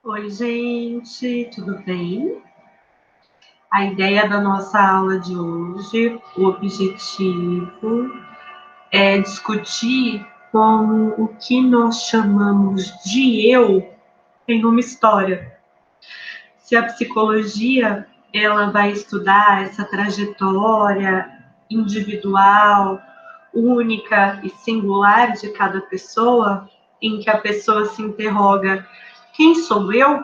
Oi, gente, tudo bem? A ideia da nossa aula de hoje, o objetivo é discutir como o que nós chamamos de eu tem uma história. Se a psicologia ela vai estudar essa trajetória individual, única e singular de cada pessoa, em que a pessoa se interroga: quem sou eu?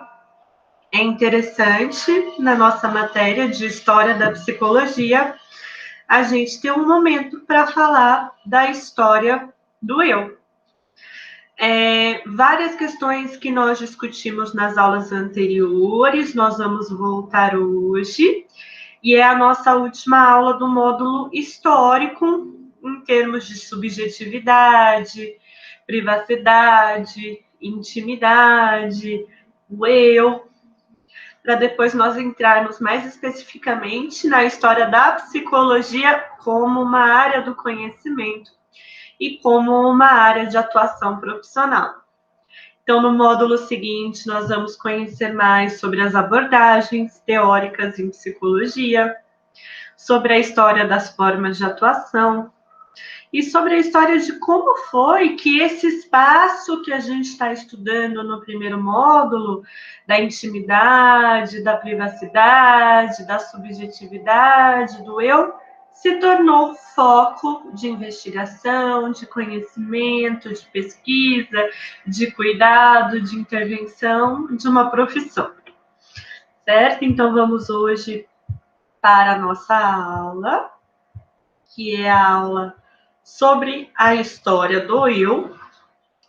É interessante, na nossa matéria de História da Psicologia, a gente ter um momento para falar da história do eu. Várias questões que nós discutimos nas aulas anteriores, nós vamos voltar hoje, e é a nossa última aula do módulo histórico, em termos de subjetividade, privacidade, intimidade, o eu, para depois nós entrarmos mais especificamente na história da psicologia como uma área do conhecimento e como uma área de atuação profissional. Então, no módulo seguinte, nós vamos conhecer mais sobre as abordagens teóricas em psicologia, sobre a história das formas de atuação, e sobre a história de como foi que esse espaço que a gente está estudando no primeiro módulo, da intimidade, da privacidade, da subjetividade, do eu, se tornou foco de investigação, de conhecimento, de pesquisa, de cuidado, de intervenção de uma profissão. Certo? Então, vamos hoje para a nossa aula, que é a aula sobre a história do eu,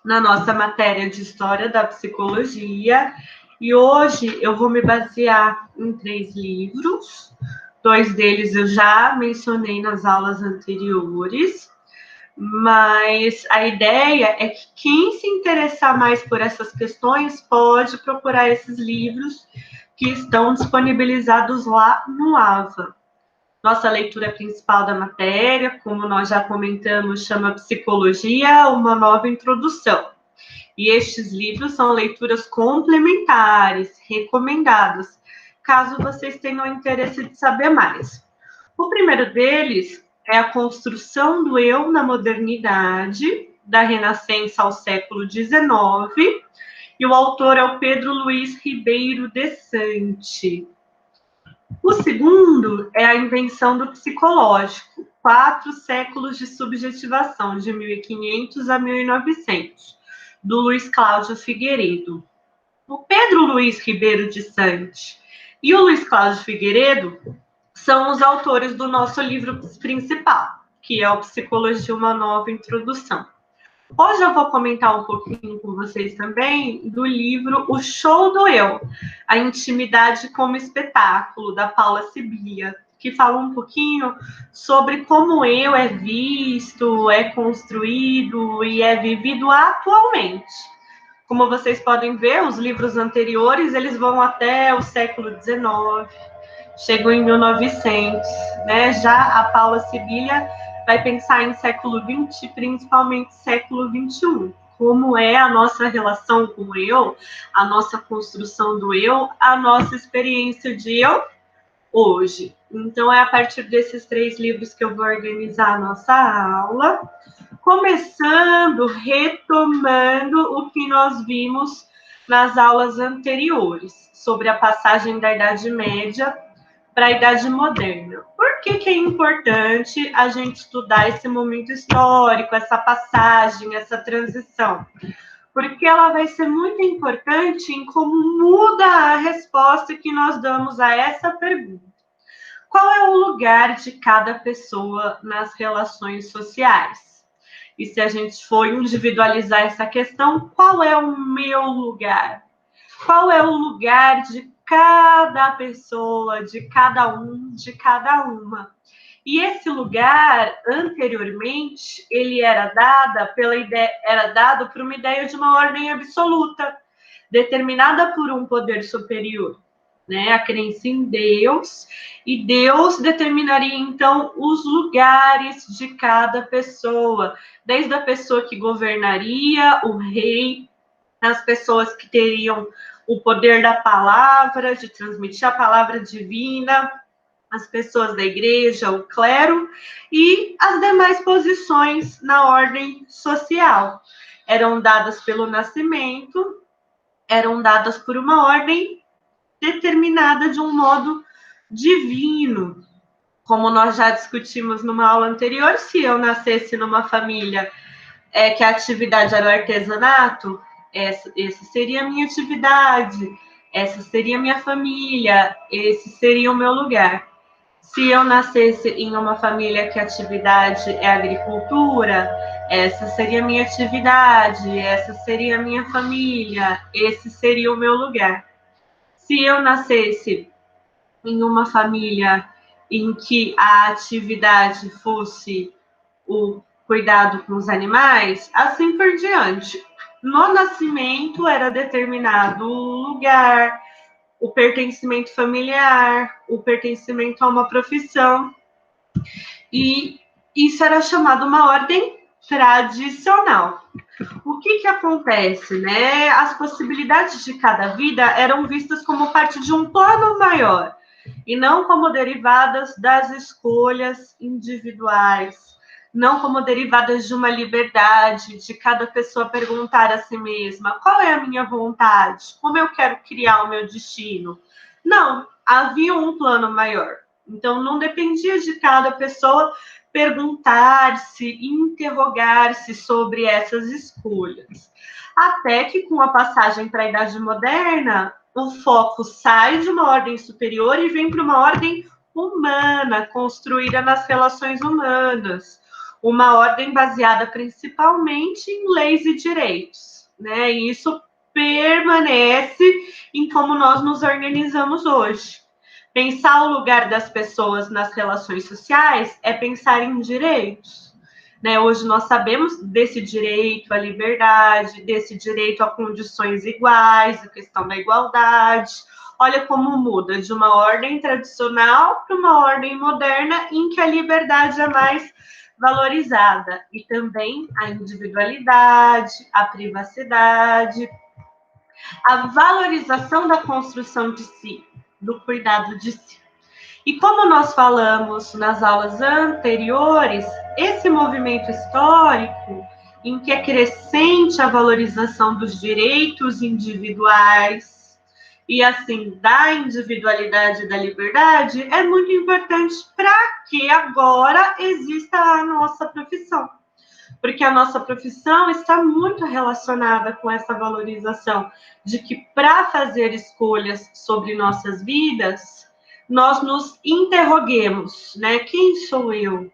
na nossa matéria de História da Psicologia. E hoje eu vou me basear em 3 livros. 2 deles eu já mencionei nas aulas anteriores, mas a ideia é que quem se interessar mais por essas questões pode procurar esses livros que estão disponibilizados lá no AVA. Nossa leitura principal da matéria, como nós já comentamos, chama Psicologia, uma nova introdução. E estes livros são leituras complementares, recomendadas, caso vocês tenham interesse de saber mais. O primeiro deles é A Construção do Eu na Modernidade, da Renascença ao século XIX, e o autor é o Pedro Luiz Ribeiro de Sante. O segundo é A Invenção do Psicológico, 4 séculos de subjetivação, de 1500 a 1900, do Luiz Cláudio Figueiredo. O Pedro Luiz Ribeiro de Sante e o Luiz Cláudio Figueiredo são os autores do nosso livro principal, que é o Psicologia, uma nova introdução. Hoje eu vou comentar um pouquinho com vocês também do livro O Show do Eu, a intimidade como espetáculo, da Paula Sibilia, que fala um pouquinho sobre como o eu é visto, é construído e é vivido atualmente. Como vocês podem ver, os livros anteriores, eles vão até o século XIX, chegou em 1900, né? Já a Paula Sibilia vai pensar em século XX, principalmente século XXI. Como é a nossa relação com o eu, a nossa construção do eu, a nossa experiência de eu hoje. Então, é a partir desses 3 livros que eu vou organizar a nossa aula, começando, retomando o que nós vimos nas aulas anteriores, sobre a passagem da Idade Média para a Idade Moderna. Por que é importante a gente estudar esse momento histórico, essa passagem, essa transição? Porque ela vai ser muito importante em como muda a resposta que nós damos a essa pergunta. Qual é o lugar de cada pessoa nas relações sociais? E se a gente for individualizar essa questão, qual é o meu lugar? Qual é o lugar de cada pessoa, de cada um, de cada uma? E esse lugar, anteriormente, ele era dado por uma ideia de uma ordem absoluta, determinada por um poder superior, né? A crença em Deus, e Deus determinaria, então, os lugares de cada pessoa, desde a pessoa que governaria, o rei, as pessoas que teriam o poder da palavra, de transmitir a palavra divina, as pessoas da igreja, o clero e as demais posições na ordem social. Eram dadas pelo nascimento, eram dadas por uma ordem determinada de um modo divino. Como nós já discutimos numa aula anterior, se eu nascesse numa família que a atividade era o artesanato, essa seria a minha atividade, essa seria a minha família, esse seria o meu lugar. Se eu nascesse em uma família que a atividade é agricultura, essa seria a minha atividade, essa seria a minha família, esse seria o meu lugar. Se eu nascesse em uma família em que a atividade fosse o cuidado com os animais, assim por diante. No nascimento era determinado o lugar, o pertencimento familiar, o pertencimento a uma profissão, e isso era chamado uma ordem tradicional. O que acontece, né? As possibilidades de cada vida eram vistas como parte de um plano maior e não como derivadas das escolhas individuais, não como derivadas de uma liberdade, de cada pessoa perguntar a si mesma qual é a minha vontade, como eu quero criar o meu destino. Não, havia um plano maior. Então, não dependia de cada pessoa perguntar-se, interrogar-se sobre essas escolhas. Até que, com a passagem para a Idade Moderna, o foco sai de uma ordem superior e vem para uma ordem humana, construída nas relações humanas. Uma ordem baseada principalmente em leis e direitos, né? E isso permanece em como nós nos organizamos hoje. Pensar o lugar das pessoas nas relações sociais é pensar em direitos. Né? Hoje nós sabemos desse direito à liberdade, desse direito a condições iguais, a questão da igualdade. Olha como muda de uma ordem tradicional para uma ordem moderna em que a liberdade é mais valorizada e também a individualidade, a privacidade, a valorização da construção de si, do cuidado de si. E como nós falamos nas aulas anteriores, esse movimento histórico, em que é crescente a valorização dos direitos individuais e, assim, da individualidade e da liberdade, é muito importante para que agora exista a nossa profissão. Porque a nossa profissão está muito relacionada com essa valorização de que para fazer escolhas sobre nossas vidas, nós nos interroguemos, né? Quem sou eu?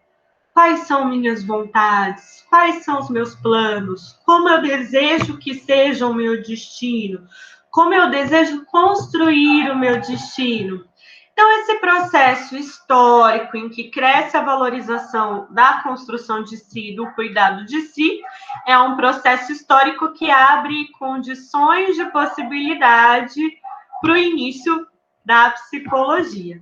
Quais são minhas vontades? Quais são os meus planos? Como eu desejo que seja o meu destino? Como eu desejo construir o meu destino? Então, esse processo histórico em que cresce a valorização da construção de si, do cuidado de si, é um processo histórico que abre condições de possibilidade para o início da psicologia.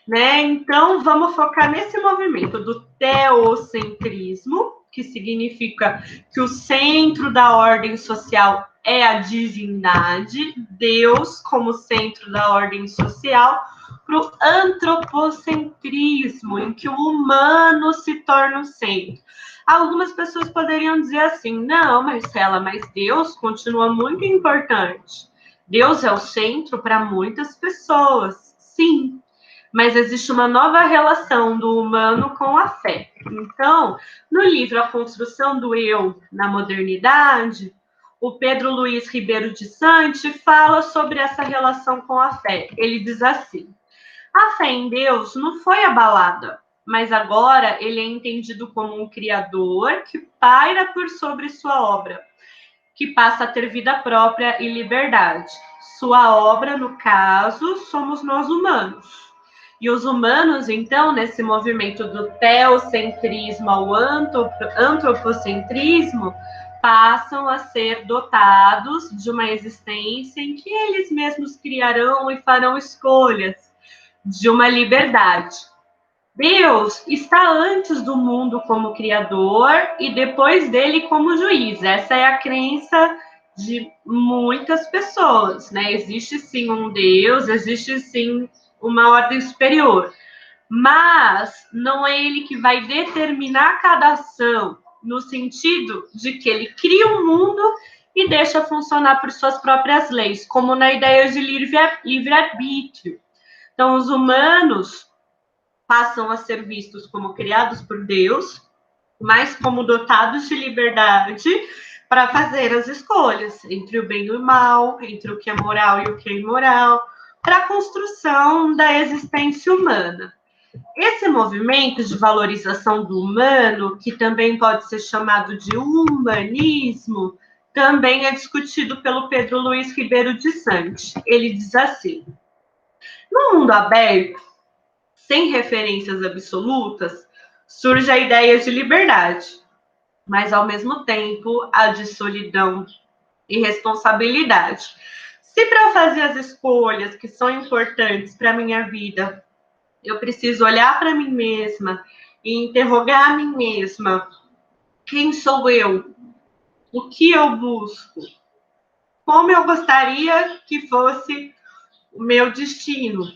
Né? Então, vamos focar nesse movimento do teocentrismo, que significa que o centro da ordem social é a divindade, Deus como centro da ordem social, para o antropocentrismo, em que o humano se torna o centro. Algumas pessoas poderiam dizer assim, não, Marcela, mas Deus continua muito importante. Deus é o centro para muitas pessoas, sim, mas existe uma nova relação do humano com a fé. Então, no livro A Construção do Eu na Modernidade, o Pedro Luiz Ribeiro de Sante fala sobre essa relação com a fé. Ele diz assim: a fé em Deus não foi abalada, mas agora ele é entendido como um criador que paira por sobre sua obra, que passa a ter vida própria e liberdade. Sua obra, no caso, somos nós humanos. E os humanos, então, nesse movimento do teocentrismo ao antropocentrismo, passam a ser dotados de uma existência em que eles mesmos criarão e farão escolhas, de uma liberdade. Deus está antes do mundo como criador e depois dele como juiz. Essa é a crença de muitas pessoas, né? Existe sim um Deus, existe sim uma ordem superior, mas não é ele que vai determinar cada ação, no sentido de que ele cria um mundo e deixa funcionar por suas próprias leis, como na ideia de livre-arbítrio. Então, os humanos passam a ser vistos como criados por Deus, mas como dotados de liberdade para fazer as escolhas entre o bem e o mal, entre o que é moral e o que é imoral, para a construção da existência humana. Esse movimento de valorização do humano, que também pode ser chamado de humanismo, também é discutido pelo Pedro Luiz Ribeiro de Sante. Ele diz assim: no mundo aberto, sem referências absolutas, surge a ideia de liberdade, mas ao mesmo tempo a de solidão e responsabilidade. Se para eu fazer as escolhas que são importantes para a minha vida, eu preciso olhar para mim mesma e interrogar a mim mesma: quem sou eu? O que eu busco? Como eu gostaria que fosse o meu destino?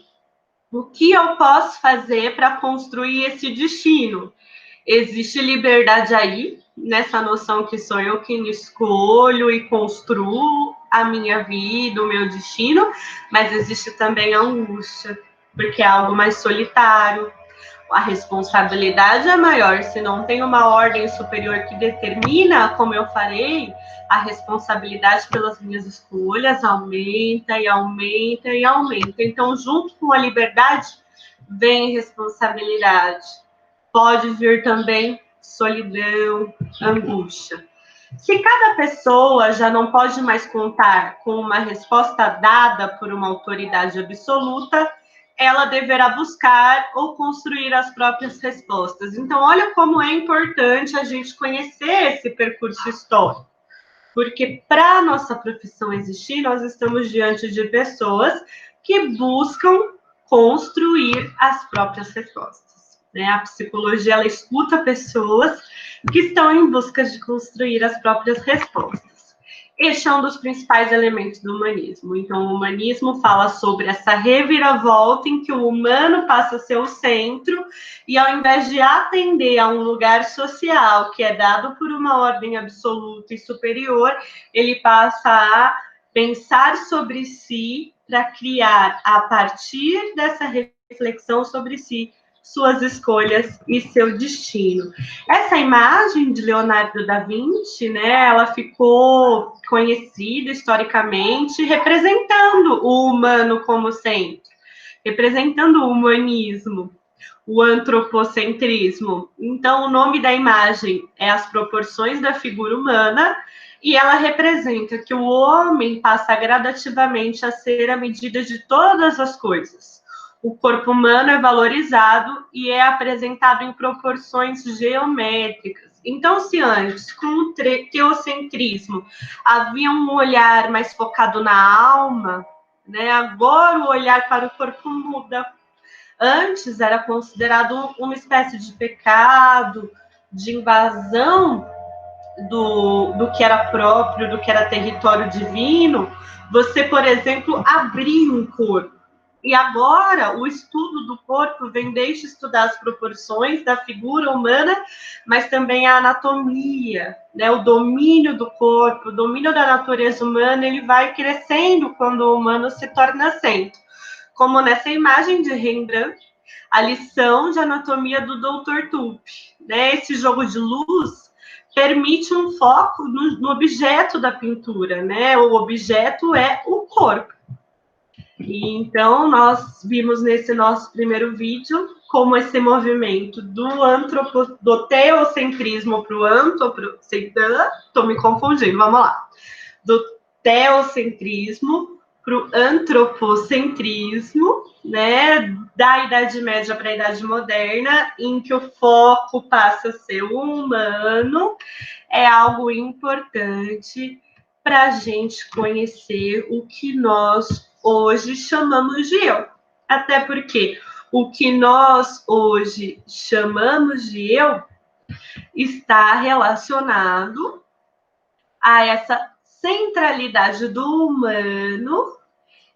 O que eu posso fazer para construir esse destino? Existe liberdade aí, nessa noção que sou eu quem escolho e construo a minha vida, o meu destino, mas existe também a angústia, porque é algo mais solitário. A responsabilidade é maior, se não tem uma ordem superior que determina como eu farei, a responsabilidade pelas minhas escolhas aumenta e aumenta e aumenta. Então, junto com a liberdade, vem responsabilidade. Pode vir também solidão, angústia. Se cada pessoa já não pode mais contar com uma resposta dada por uma autoridade absoluta, ela deverá buscar ou construir as próprias respostas. Então, olha como é importante a gente conhecer esse percurso histórico, porque para a nossa profissão existir, nós estamos diante de pessoas que buscam construir as próprias respostas, né? A psicologia, ela escuta pessoas que estão em busca de construir as próprias respostas. Este é um dos principais elementos do humanismo. Então, o humanismo fala sobre essa reviravolta em que o humano passa a ser o centro e, ao invés de atender a um lugar social que é dado por uma ordem absoluta e superior, ele passa a pensar sobre si para criar, a partir dessa reflexão sobre si, suas escolhas e seu destino. Essa imagem de Leonardo da Vinci, né, ela ficou conhecida historicamente representando o humano como centro, representando o humanismo, o antropocentrismo. Então, o nome da imagem é As Proporções da Figura Humana, e ela representa que o homem passa gradativamente a ser a medida de todas as coisas. O corpo humano é valorizado e é apresentado em proporções geométricas. Então, se antes, com o teocentrismo, havia um olhar mais focado na alma, né? Agora o olhar para o corpo muda. Antes era considerado uma espécie de pecado, de invasão do que era próprio, do que era território divino, você, por exemplo, abrir um corpo. E agora o estudo do corpo vem desde estudar as proporções da figura humana, mas também a anatomia, né? O domínio do corpo, o domínio da natureza humana, ele vai crescendo quando o humano se torna centro. Como nessa imagem de Rembrandt, a lição de anatomia do Dr. Tupi, né? Esse jogo de luz permite um foco no objeto da pintura, né? O objeto é o corpo. E então, nós vimos nesse nosso primeiro vídeo como esse movimento do teocentrismo para o antropocentrismo, estou me confundindo, vamos lá. Do teocentrismo para o antropocentrismo, né, da Idade Média para a Idade Moderna, em que o foco passa a ser o humano, é algo importante para a gente conhecer o que nós hoje chamamos de eu. Até porque o que nós hoje chamamos de eu está relacionado a essa centralidade do humano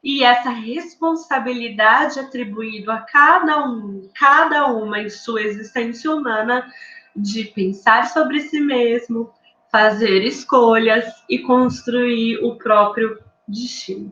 e essa responsabilidade atribuída a cada uma em sua existência humana de pensar sobre si mesmo, fazer escolhas e construir o próprio destino.